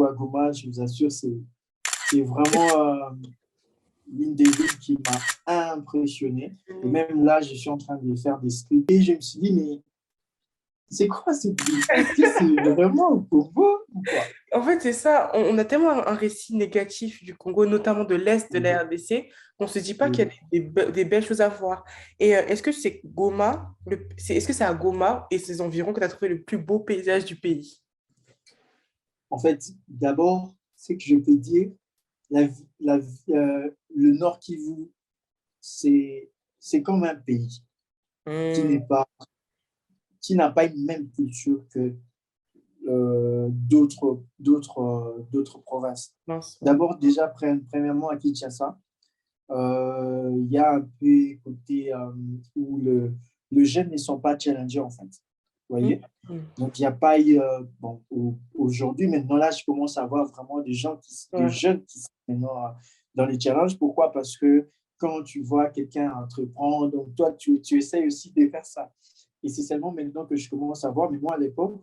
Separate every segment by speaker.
Speaker 1: à Goma, je vous assure, c'est vraiment l'une des villes qui m'a impressionné. Et même là, je suis en train de faire des scripts. Et je me suis dit, mais c'est quoi cette ville? Est-ce que c'est vraiment au Congo ou quoi?
Speaker 2: En fait, c'est ça. On a tellement un récit négatif du Congo, notamment de l'Est de la
Speaker 1: Oui,
Speaker 2: RDC, qu'on ne se dit pas qu'il y a
Speaker 1: oui.
Speaker 2: des belles choses à voir. Et est-ce que c'est Goma, est-ce que c'est à Goma et ses environs que tu as trouvé le plus beau paysage du pays?
Speaker 1: En fait, d'abord, c'est que je peux dire, la, le Nord Kivu, c'est comme un pays qui
Speaker 2: Hmm,
Speaker 1: n'est pas, qui n'a pas une même culture que d'autres provinces.
Speaker 2: mince, ouais.
Speaker 1: D'abord, déjà, premièrement, à Kinshasa, il y a un peu côté où le jeune ne sont pas challengés, en fait. Vous
Speaker 2: Hmm,
Speaker 1: voyez?
Speaker 2: hmm,
Speaker 1: Donc, il n'y a pas eu, bon, aujourd'hui, maintenant, là, je commence à voir vraiment des
Speaker 2: ouais.
Speaker 1: jeunes qui sont maintenant dans les challenges. Pourquoi? Parce que quand tu vois quelqu'un entreprendre, donc toi, tu essayes aussi de faire ça. Et c'est seulement maintenant que je commence à voir, mais moi, à l'époque,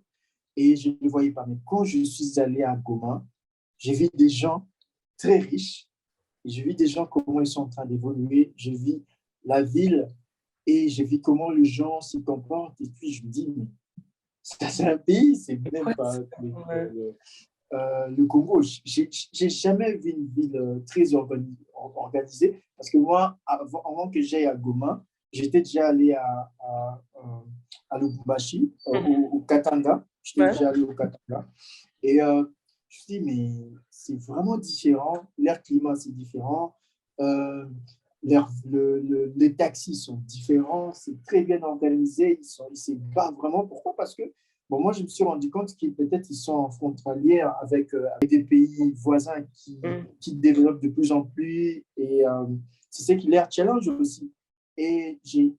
Speaker 1: et je ne le voyais pas. Mais quand je suis allé à Goma, j'ai vu des gens très riches, et j'ai vu des gens comment ils sont en train d'évoluer, j'ai vu la ville et j'ai vu comment les gens s'y comportent. Et puis, je me dis, mais ça, c'est un pays, c'est même
Speaker 2: Ouais,
Speaker 1: pas
Speaker 2: ouais.
Speaker 1: le Congo. J'ai jamais vu une ville très organisée parce que moi, avant que j'aille à Goma, j'étais déjà allé à Lubumbashi,
Speaker 2: Mhm.
Speaker 1: au Katanga. J'étais
Speaker 2: Ouais.
Speaker 1: déjà allé au Katanga. Et je me dis, mais c'est vraiment différent. L'air climat, c'est différent. Euh, les taxis sont différents. C'est très bien organisé. Ils se battent vraiment. Pourquoi? Parce que bon, moi, je me suis rendu compte qu'ils peut-être ils sont en frontalière avec des pays voisins
Speaker 2: Hmm.
Speaker 1: qui développent de plus en plus. Et c'est ce qui leur challenge aussi. Et j'ai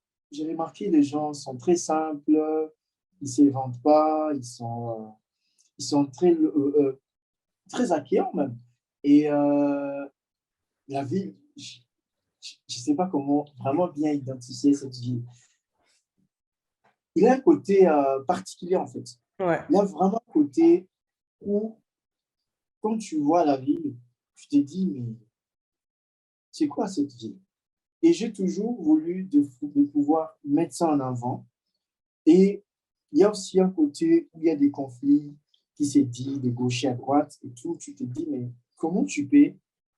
Speaker 1: remarqué les gens sont très simples. Ils ne s'inventent pas. Ils sont très accueillants même. Et la ville, je ne sais pas comment vraiment bien identifier cette ville. Il a un côté particulier en fait.
Speaker 2: Ouais.
Speaker 1: Il a vraiment un côté où, quand tu vois la ville, tu te dis, mais c'est quoi cette ville? Et j'ai toujours voulu de pouvoir mettre ça en avant. Et il y a aussi un côté où il y a des conflits qui se dit de gauche à droite et tout. Tu te dis, mais comment tu peux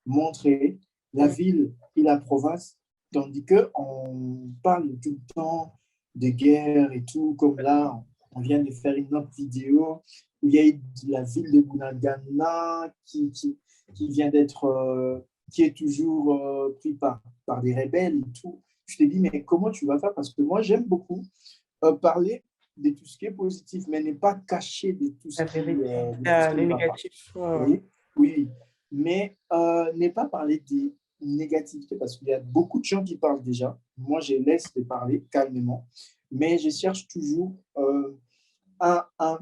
Speaker 1: montrer la
Speaker 2: Hmm.
Speaker 1: ville et la province, tandis qu'on parle tout le temps de guerre et tout, comme là, on vient de faire une autre vidéo où il y a eu la ville de Bunagana qui vient d'être, qui est toujours pris par des rebelles et tout. Je te dis, mais comment tu vas faire? Parce que moi, j'aime beaucoup parler de tout ce qui est positif, mais ne pas cacher
Speaker 2: La vérité.
Speaker 1: de tout ce qui
Speaker 2: Les
Speaker 1: ne va pas.
Speaker 2: négatifs. Ouais, ouais.
Speaker 1: Oui, oui. Mais ne pas parler des négativités, parce qu'il y a beaucoup de gens qui parlent déjà. Moi, je laisse de parler calmement, mais je cherche toujours un, un,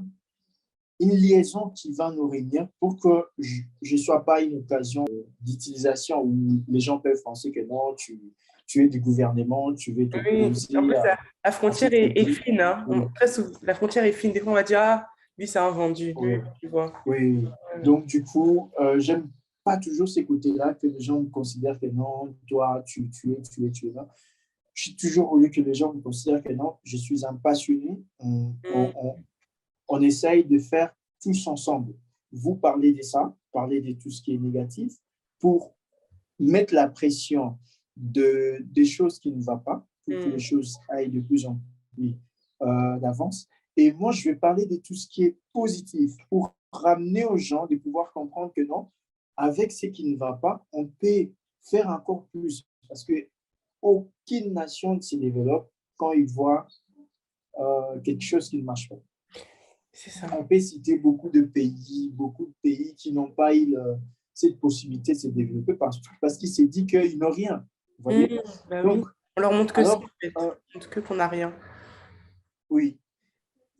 Speaker 1: une liaison qui va nous réunir pour que je ne sois pas une occasion d'utilisation où les gens peuvent penser que non, tu es du gouvernement, tu veux
Speaker 2: Oui, en
Speaker 1: t'opposer
Speaker 2: plus, la
Speaker 1: à ce
Speaker 2: frontière
Speaker 1: qui est
Speaker 2: est
Speaker 1: dit.
Speaker 2: fine, hein.
Speaker 1: Oui,
Speaker 2: Très souvent, la frontière est fine. Des fois, on va dire, ah, lui, c'est un vendu,
Speaker 1: oui,
Speaker 2: lui, tu vois.
Speaker 1: oui.
Speaker 2: Ouais.
Speaker 1: Donc, du coup, j'aime pas toujours ces côtés-là que les gens me considèrent que non, toi, tu es là. J'ai toujours voulu que les gens me considèrent que non, je suis un passionné.
Speaker 2: Mm.
Speaker 1: On essaye de faire tous ensemble. Vous parlez de ça, parlez de tout ce qui est négatif pour mettre la pression des choses qui ne vont pas, pour que les
Speaker 2: Mm.
Speaker 1: choses aillent de plus en plus d'avance. Et moi, je vais parler de tout ce qui est positif pour ramener aux gens de pouvoir comprendre que non, avec ce qui ne va pas, on peut faire encore plus. Parce que aucune nation ne se développe quand il voit quelque chose qui ne marche pas.
Speaker 2: C'est ça.
Speaker 1: On peut citer beaucoup de pays qui n'ont pas eu cette possibilité de se développer parce qu'ils se disent qu'ils n'ont rien. Vous
Speaker 2: Mm.
Speaker 1: voyez?
Speaker 2: Bah oui.
Speaker 1: Donc,
Speaker 2: On leur montre que ça, en
Speaker 1: alors,
Speaker 2: fait. On montre que qu'on n'a rien.
Speaker 1: oui,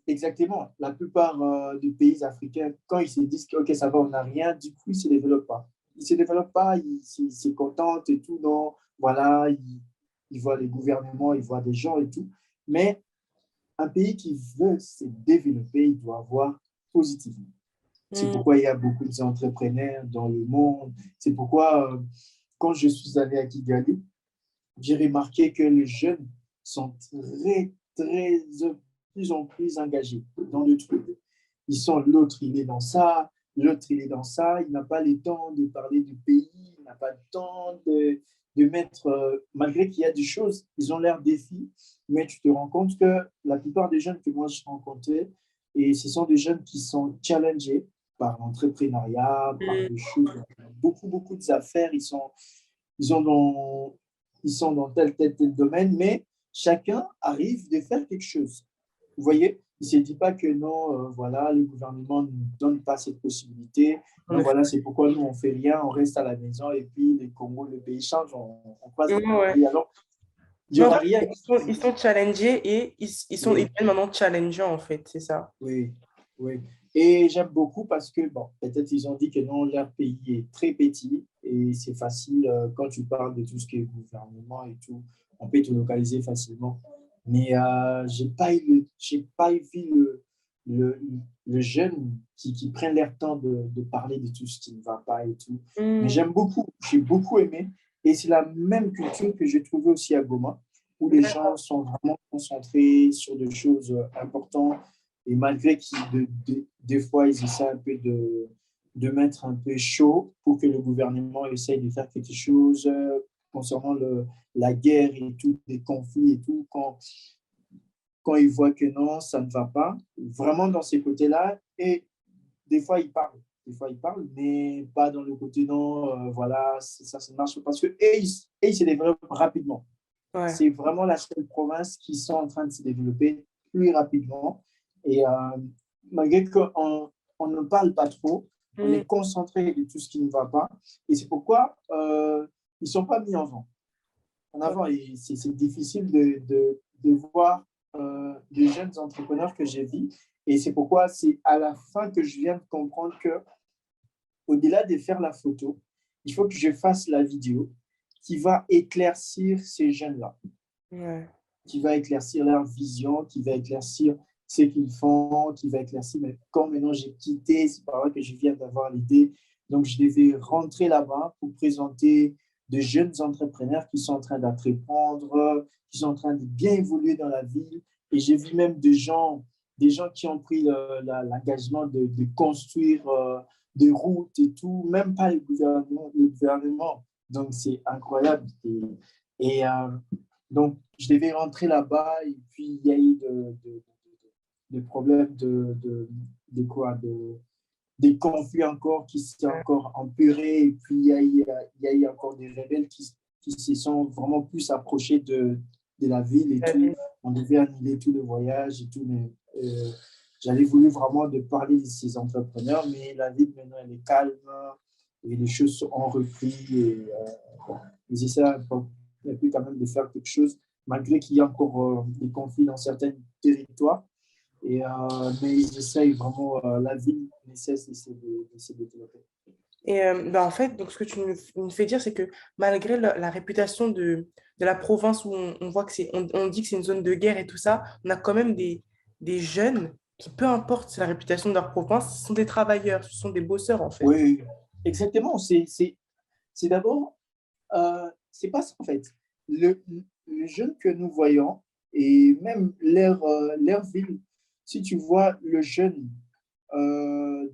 Speaker 1: exactement. La plupart des pays africains, quand ils se disent que OK, ça va, on n'a rien, du coup, ils ne se développent pas. Ils ne se développent pas, ils se contentent et tout. Non, voilà, ils voient les gouvernements, ils voient des gens et tout. Mais un pays qui veut se développer, il doit voir positivement. C'est
Speaker 2: Mm.
Speaker 1: pourquoi il y a beaucoup d'entrepreneurs dans le monde. C'est pourquoi, quand je suis allé à Kigali, j'ai remarqué que les jeunes sont de plus en plus engagés dans le truc. Ils sont l'autre, il est dans ça, l'autre, il est dans ça. Il n'a pas le temps de parler du pays, il n'a pas le temps de mettre, malgré qu'il y a des choses, ils ont l'air défis, mais tu te rends compte que la plupart des jeunes que moi je rencontrais, et ce sont des jeunes qui sont challengés par l'entrepreneuriat, par
Speaker 2: Mm.
Speaker 1: des choses, beaucoup d'affaires, ils ont dans, ils sont dans tel domaine, mais chacun arrive de faire quelque chose. Vous voyez, il ne se dit pas que non, voilà, le gouvernement ne nous donne pas cette possibilité.
Speaker 2: En
Speaker 1: Donc
Speaker 2: effet.
Speaker 1: voilà, c'est pourquoi nous, on ne fait rien, on reste à la maison et puis les Congo, le pays change, on passe
Speaker 2: Ouais,
Speaker 1: d'un autre
Speaker 2: ouais.
Speaker 1: pays. Alors, il n'y
Speaker 2: Mais en
Speaker 1: aura
Speaker 2: fait,
Speaker 1: rien
Speaker 2: ils sont challengés et ils
Speaker 1: oui,
Speaker 2: deviennent maintenant challengeants, en fait, c'est ça.
Speaker 1: oui, oui. Et j'aime beaucoup parce que, bon, peut-être ils ont dit que non, leur pays est très petit et c'est facile quand tu parles de tout ce qui est gouvernement et tout, on peut te localiser facilement. Mais j'ai pas vu le, le jeune qui prennent leur temps de parler de tout ce qui ne va pas et tout. Mais
Speaker 2: Mm.
Speaker 1: j'aime beaucoup, j'ai beaucoup aimé. Et c'est la même culture que j'ai trouvée aussi à Goma, où les gens sont vraiment concentrés sur des choses importantes et malgré des fois, ils essaient un peu de mettre un peu chaud pour que le gouvernement essaye de faire quelque chose concernant la guerre et tout, les conflits et tout, quand ils voient que non, ça ne va pas, vraiment dans ces côtés-là. Et des fois, ils parlent. Des fois, ils parlent, mais pas dans le côté non, voilà, ça ne marche pas. Parce que ils se développent rapidement.
Speaker 2: Ouais.
Speaker 1: C'est vraiment la seule province qui sont en train de se développer plus rapidement. Et malgré qu'on on ne parle pas trop, on
Speaker 2: Mm.
Speaker 1: est concentré de tout ce qui ne va pas. Et c'est pourquoi ils ne sont pas mis en avant. En
Speaker 2: Ouais.
Speaker 1: avant, et c'est difficile de voir les jeunes entrepreneurs que j'ai vus. Et c'est pourquoi c'est à la fin que je viens de comprendre que au-delà de faire la photo, il faut que je fasse la vidéo qui va éclaircir ces jeunes-là,
Speaker 2: Ouais.
Speaker 1: qui va éclaircir leur vision, qui va éclaircir ce qu'ils font, qui va éclaircir, mais quand maintenant j'ai quitté, c'est pas vrai que je viens d'avoir l'idée, donc je devais rentrer là-bas pour présenter de jeunes entrepreneurs qui sont en train d'entreprendre, qui sont en train de bien évoluer dans la ville, et j'ai vu même des gens qui ont pris l'engagement de construire des routes et tout, même pas le gouvernement. Donc c'est incroyable. Et donc, je devais rentrer là-bas et puis il y a eu de problèmes de quoi des conflits encore qui s'est
Speaker 2: Ouais.
Speaker 1: encore empiré et puis il y a eu encore des rebelles qui se sont vraiment plus approchés de la ville et tout. On devait annuler tout le voyage et tout, mais j'avais voulu vraiment de parler de ces entrepreneurs, mais la ville maintenant elle est calme et les choses ont repris et bon, ils essaient un peu quand même de faire quelque chose malgré qu'il y a encore des conflits dans certains territoires. Mais ils essayent vraiment, la ville nécessite de se développer.
Speaker 2: Et bah, en fait, donc, ce que tu nous fais dire, c'est que malgré la réputation de la province où on voit que on dit que c'est une zone de guerre et tout ça, on a quand même des jeunes qui, peu importe la réputation de leur province, ce sont des travailleurs, ce sont des bosseurs en fait.
Speaker 1: Oui, exactement. C'est d'abord, c'est pas ça en fait. Le jeune que nous voyons et même leur ville, si tu vois le jeune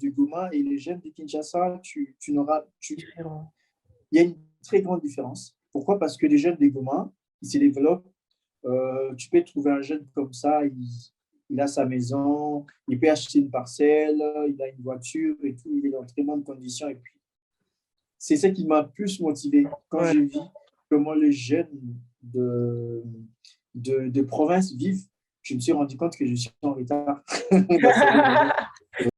Speaker 1: du Goma et les jeunes de Kinshasa, tu n'auras,
Speaker 2: Différents.
Speaker 1: il y a une très grande différence. Pourquoi? Parce que les jeunes des Goma, ils se développent. Tu peux trouver un jeune comme ça, il a sa maison, il peut acheter une parcelle, il a une voiture et tout, il est dans très bonnes conditions. Et puis, c'est ce qui m'a plus motivé quand
Speaker 2: Ouais.
Speaker 1: j'ai vu comment les jeunes de province vivent. Je me suis rendu compte que je suis en retard dans ce domaine.